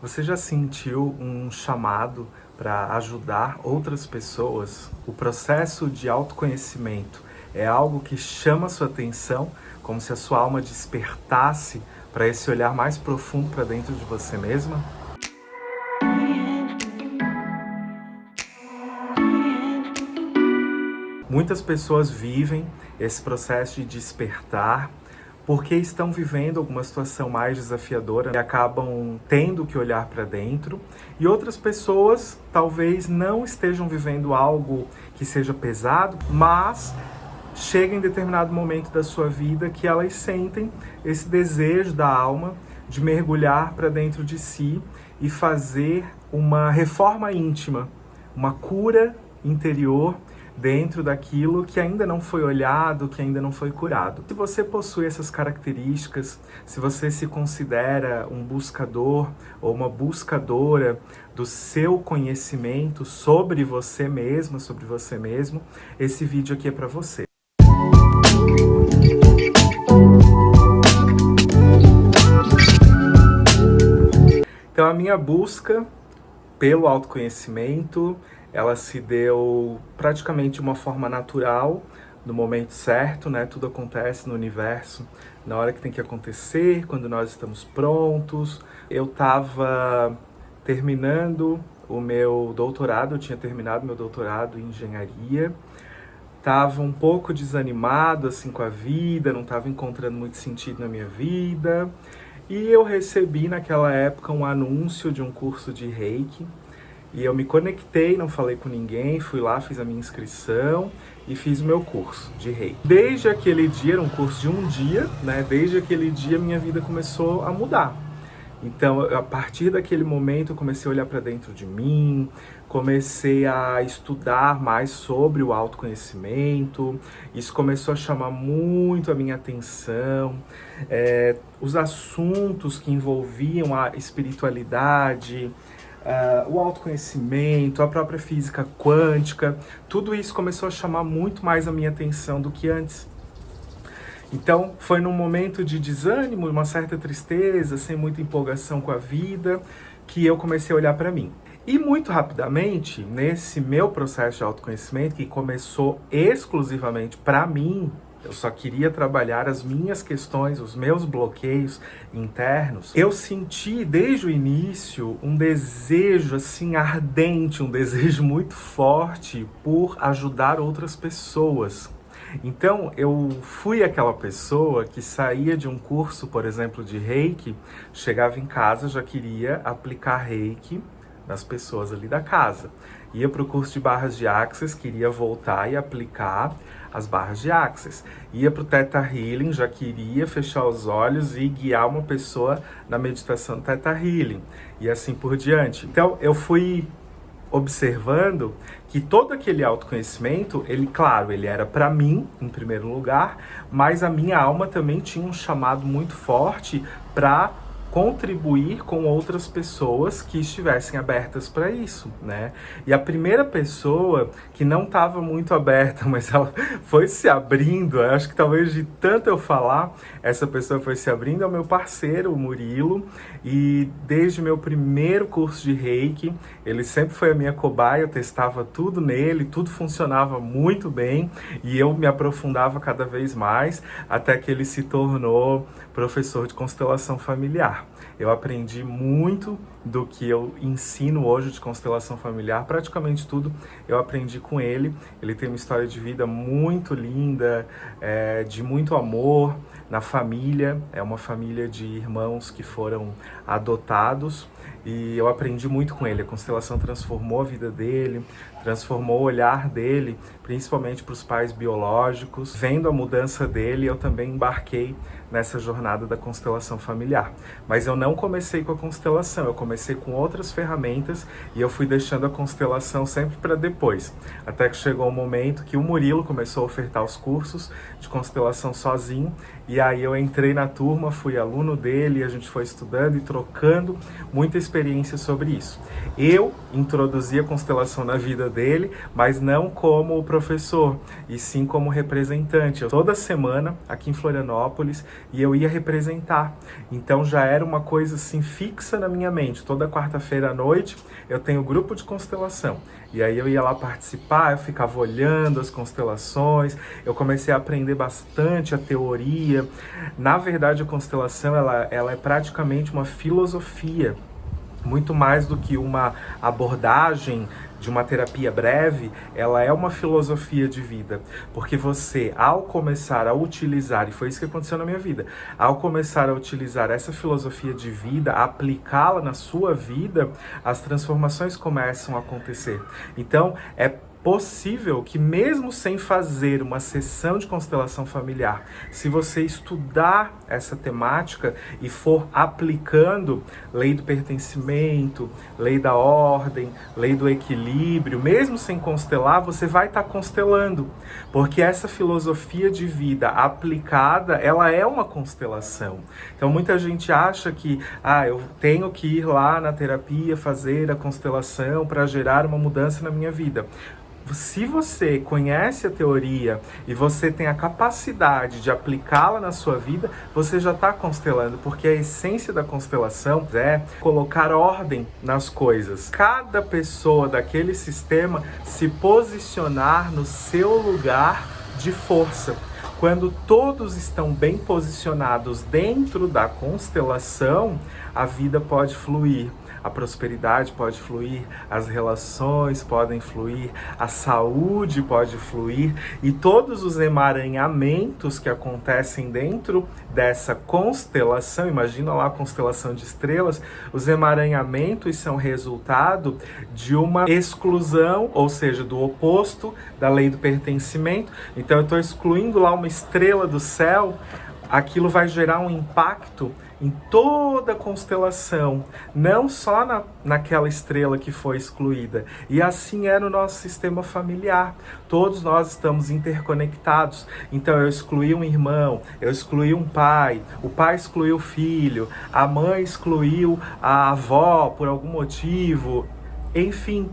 Você já sentiu um chamado para ajudar outras pessoas? O processo de autoconhecimento é algo que chama a sua atenção, como se a sua alma despertasse para esse olhar mais profundo para dentro de você mesma? Muitas pessoas vivem esse processo de despertar porque estão vivendo alguma situação mais desafiadora e acabam tendo que olhar para dentro, e outras pessoas talvez não estejam vivendo algo que seja pesado, mas chega em determinado momento da sua vida que elas sentem esse desejo da alma de mergulhar para dentro de si e fazer uma reforma íntima, uma cura interior dentro daquilo que ainda não foi olhado, que ainda não foi curado. Se você possui essas características, se você se considera um buscador ou uma buscadora do seu conhecimento sobre você mesma, sobre você mesmo, esse vídeo aqui é para você. Então, a minha busca pelo autoconhecimento, ela se deu praticamente de uma forma natural, no momento certo, né? Tudo acontece no universo na hora que tem que acontecer, quando nós estamos prontos. Eu estava terminando o meu doutorado, eu tinha terminado meu doutorado em engenharia, estava um pouco desanimado assim com a vida, não estava encontrando muito sentido na minha vida, e eu recebi naquela época um anúncio de um curso de Reiki. E eu me conectei, não falei com ninguém, fui lá, fiz a minha inscrição e fiz o meu curso de Reiki. Desde aquele dia, era um curso de um dia, né? Desde aquele dia minha vida começou a mudar. Então, a partir daquele momento, eu comecei a olhar para dentro de mim, comecei a estudar mais sobre o autoconhecimento. Isso começou a chamar muito a minha atenção. Os assuntos que envolviam a espiritualidade, o autoconhecimento, a própria física quântica, tudo isso começou a chamar muito mais a minha atenção do que antes. Então, foi num momento de desânimo, uma certa tristeza, sem muita empolgação com a vida, que eu comecei a olhar para mim. E muito rapidamente, nesse meu processo de autoconhecimento, que começou exclusivamente para mim, eu só queria trabalhar as minhas questões, os meus bloqueios internos. Eu senti desde o início um desejo assim ardente, um desejo muito forte por ajudar outras pessoas. Então, eu fui aquela pessoa que saía de um curso, por exemplo, de Reiki, chegava em casa, já queria aplicar Reiki nas pessoas ali da casa. Ia para o curso de barras de Access, queria voltar e aplicar as barras de Access. Ia para o Theta Healing, já queria fechar os olhos e guiar uma pessoa na meditação do Theta Healing. E assim por diante. Então, eu fui observando que todo aquele autoconhecimento, ele era para mim, em primeiro lugar, mas a minha alma também tinha um chamado muito forte para contribuir com outras pessoas que estivessem abertas para isso, né? E a primeira pessoa que não estava muito aberta, mas ela foi se abrindo, eu acho que talvez de tanto eu falar, essa pessoa foi se abrindo, é o meu parceiro, o Murilo, e desde meu primeiro curso de Reiki, ele sempre foi a minha cobaia, eu testava tudo nele, tudo funcionava muito bem, e eu me aprofundava cada vez mais, até que ele se tornou professor de constelação familiar. Eu aprendi muito do que eu ensino hoje de constelação familiar, praticamente tudo eu aprendi com ele. Ele tem uma história de vida muito linda, de muito amor na família, é uma família de irmãos que foram adotados, e eu aprendi muito com ele. A constelação transformou a vida dele, transformou o olhar dele, principalmente para os pais biológicos. Vendo a mudança dele, eu também embarquei nessa jornada da constelação familiar. Mas eu não comecei com a constelação, eu comecei com outras ferramentas e eu fui deixando a constelação sempre para depois. Até que chegou um momento que o Murilo começou a ofertar os cursos de constelação sozinho, e aí eu entrei na turma, fui aluno dele, a gente foi estudando e trocando muita experiência sobre isso. Eu introduzi a constelação na vida dele, mas não como professor, e sim como representante. Toda semana, aqui em Florianópolis, e eu ia representar. Então já era uma coisa assim fixa na minha mente. Toda quarta-feira à noite eu tenho grupo de constelação. E aí eu ia lá participar, eu ficava olhando as constelações, eu comecei a aprender bastante a teoria. Na verdade, a constelação ela é praticamente uma filosofia, muito mais do que uma abordagem de uma terapia breve, ela é uma filosofia de vida, porque você, ao começar a utilizar, e foi isso que aconteceu na minha vida, ao começar a utilizar essa filosofia de vida, aplicá-la na sua vida, as transformações começam a acontecer. Então, é possível que mesmo sem fazer uma sessão de constelação familiar, se você estudar essa temática e for aplicando lei do pertencimento, lei da ordem, lei do equilíbrio, mesmo sem constelar, você vai estar constelando, porque essa filosofia de vida aplicada, ela é uma constelação. Então muita gente acha que eu tenho que ir lá na terapia fazer a constelação para gerar uma mudança na minha vida. Se você conhece a teoria e você tem a capacidade de aplicá-la na sua vida, você já está constelando, porque a essência da constelação é colocar ordem nas coisas. Cada pessoa daquele sistema se posicionar no seu lugar de força. Quando todos estão bem posicionados dentro da constelação, a vida pode fluir. A prosperidade pode fluir, as relações podem fluir, a saúde pode fluir e todos os emaranhamentos que acontecem dentro dessa constelação, imagina lá a constelação de estrelas, os emaranhamentos são resultado de uma exclusão, ou seja, do oposto da lei do pertencimento. Então eu estou excluindo lá uma estrela do céu, aquilo vai gerar um impacto em toda a constelação, não só naquela estrela que foi excluída. E assim é no nosso sistema familiar. Todos nós estamos interconectados. Então eu excluí um irmão, eu excluí um pai, o pai excluiu o filho, a mãe excluiu a avó por algum motivo. Enfim,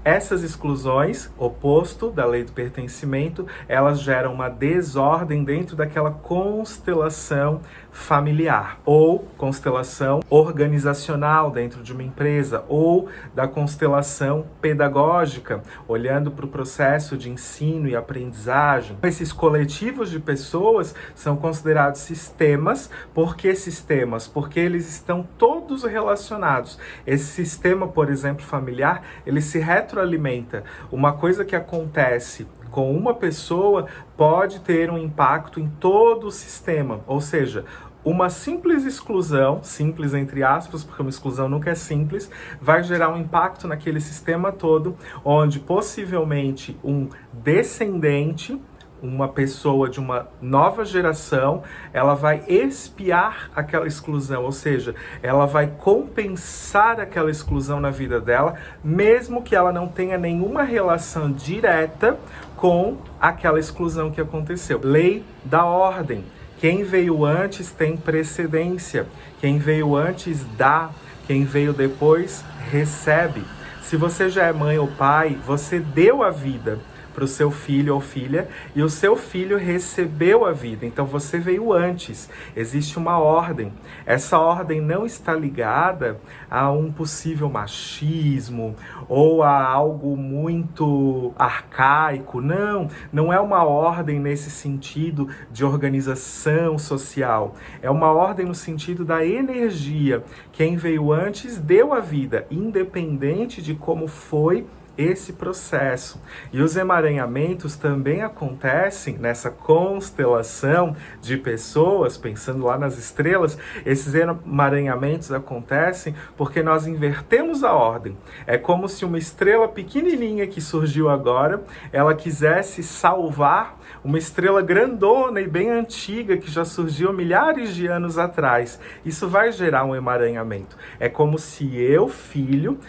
essas exclusões, oposto da lei do pertencimento, elas geram uma desordem dentro daquela constelação familiar, ou constelação organizacional dentro de uma empresa, ou da constelação pedagógica, olhando para o processo de ensino e aprendizagem. Esses coletivos de pessoas são considerados sistemas. Por que sistemas? Porque eles estão todos relacionados. Esse sistema, por exemplo, familiar, ele se retroalimenta. Uma coisa que acontece com uma pessoa pode ter um impacto em todo o sistema, ou seja, uma simples exclusão, simples entre aspas, porque uma exclusão nunca é simples, vai gerar um impacto naquele sistema todo, onde possivelmente um descendente, uma pessoa de uma nova geração, ela vai expiar aquela exclusão, ou seja, ela vai compensar aquela exclusão na vida dela, mesmo que ela não tenha nenhuma relação direta com aquela exclusão que aconteceu. Lei da ordem. Quem veio antes tem precedência. Quem veio antes dá. Quem veio depois recebe. Se você já é mãe ou pai, você deu a vida para o seu filho ou filha, e o seu filho recebeu a vida. Então você veio antes. Existe uma ordem. Essa ordem não está ligada a um possível machismo ou a algo muito arcaico. Não é uma ordem nesse sentido de organização social. É uma ordem no sentido da energia. Quem veio antes deu a vida, independente de como foi esse processo. E os emaranhamentos também acontecem nessa constelação de pessoas, pensando lá nas estrelas. Esses emaranhamentos acontecem porque nós invertemos a ordem. É como se uma estrela pequenininha que surgiu agora, ela quisesse salvar uma estrela grandona e bem antiga que já surgiu milhares de anos atrás. Isso vai gerar um emaranhamento. É como se eu, filho,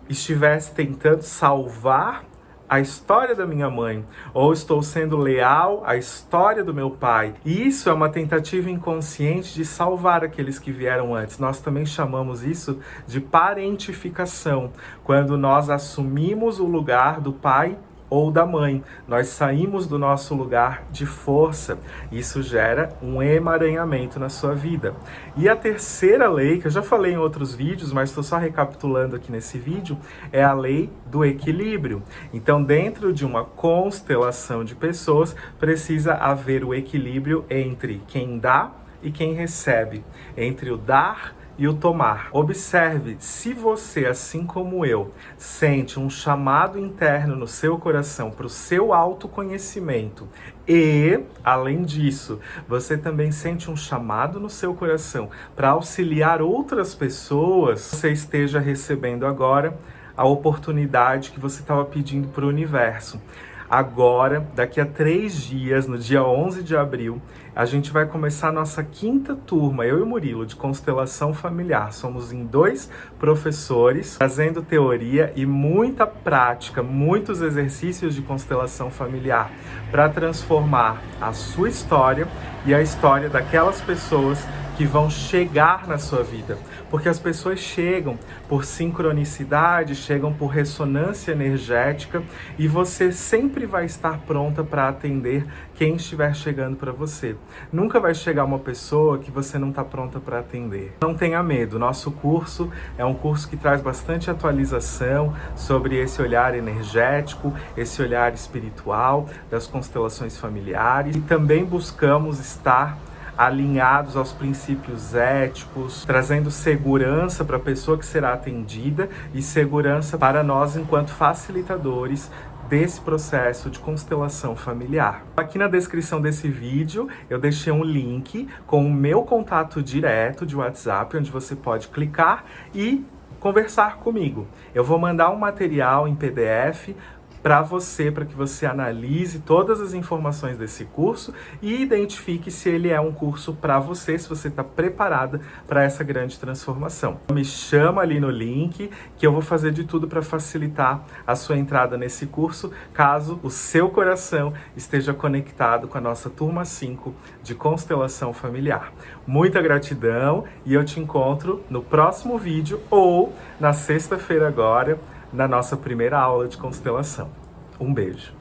estivesse tentando salvar a história da minha mãe, ou estou sendo leal à história do meu pai. E isso é uma tentativa inconsciente de salvar aqueles que vieram antes. Nós também chamamos isso de parentificação, quando nós assumimos o lugar do pai ou da mãe. Nós saímos do nosso lugar de força. Isso gera um emaranhamento na sua vida. E a terceira lei, que eu já falei em outros vídeos, mas estou só recapitulando aqui nesse vídeo, é a lei do equilíbrio. Então, dentro de uma constelação de pessoas, precisa haver o equilíbrio entre quem dá e quem recebe, entre o dar e o tomar. Observe, se você, assim como eu, sente um chamado interno no seu coração para o seu autoconhecimento e, além disso, você também sente um chamado no seu coração para auxiliar outras pessoas, você esteja recebendo agora a oportunidade que você estava pedindo para o universo. Agora, daqui a 3 dias, no dia 11 de abril, a gente vai começar a nossa 5ª turma, eu e o Murilo, de constelação familiar. Somos em 2 professores, trazendo teoria e muita prática, muitos exercícios de constelação familiar para transformar a sua história e a história daquelas pessoas que vão chegar na sua vida. Porque as pessoas chegam por sincronicidade, chegam por ressonância energética e você sempre vai estar pronta para atender quem estiver chegando para você. Nunca vai chegar uma pessoa que você não está pronta para atender. Não tenha medo, nosso curso é um curso que traz bastante atualização sobre esse olhar energético, esse olhar espiritual das constelações familiares e também buscamos estar alinhados aos princípios éticos, trazendo segurança para a pessoa que será atendida e segurança para nós enquanto facilitadores desse processo de constelação familiar. Aqui na descrição desse vídeo eu deixei um link com o meu contato direto de WhatsApp, onde você pode clicar e conversar comigo. Eu vou mandar um material em PDF para que você analise todas as informações desse curso e identifique se ele é um curso para você, se você está preparada para essa grande transformação. Me chama ali no link que eu vou fazer de tudo para facilitar a sua entrada nesse curso, caso o seu coração esteja conectado com a nossa turma 5 de constelação familiar. Muita gratidão e eu te encontro no próximo vídeo ou na sexta-feira agora, na nossa primeira aula de constelação. Um beijo.